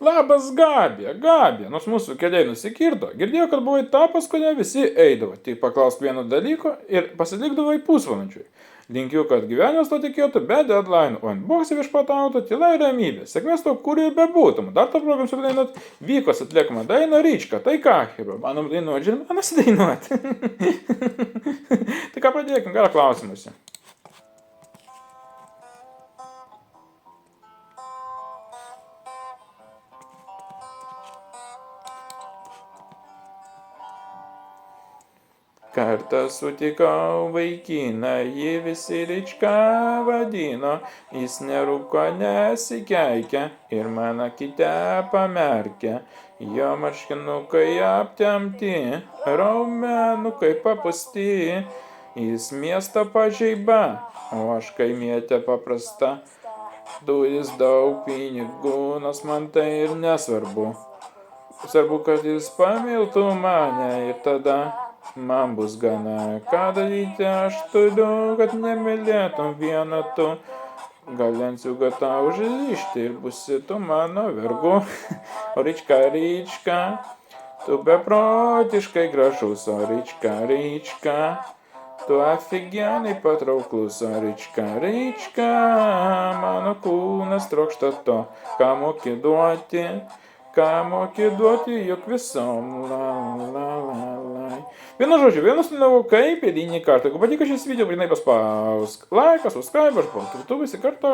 Labas, Gabija, nors mūsų keliai nusikirto, girdėjau, kad buvai ta, pas kurią visi eidavo, tik paklausk vieno dalyko ir pasilikdavai pusvalandžiui. Linkiu, kad gyvenimas to tikėtų be deadline, o inbox'e viešpatautų tyla ir ramybė. Sėkmės to, kur ir bebūtum. Dar tą progam supradainuot Vykos atliekamą dainą Ryčka. Tai ką, Hiba, manom dainuot, žiūrim, manas dainuot. Tai ką pradėkim, gerą klausimuose. Kartą sutikau vaikiną, jį visi Ryčka vadino, jis nerūko nesikeikia ir mano kitę pamerkia. Jo marškinukai aptempti, raumenukai papusti, jis miesto pažeiba, o aš kaimietė paprasta. Turis daug pinigų, nors man tai ir nesvarbu. Svarbu, kad jis pamiltų mane ir tada man bus gana. Ką daryti aš turiu, kad nemylėtum vieną tu. Galensiu, kad tau užrišti ir busi tu mano vergu. O Ryčka, tu beprotiškai gražus, o Ryčka, tu aфиgenai patrauklus, o Ryčka, mano kūnas trokšta to, ką moki duoti, juk visom, la. Vienu žodžiu, vienas nuliavau kaip eilinį kartą. Jeigu patiko šis video, būtinai paspausk laiką, subscribe, aš buvau, tu visi kartu.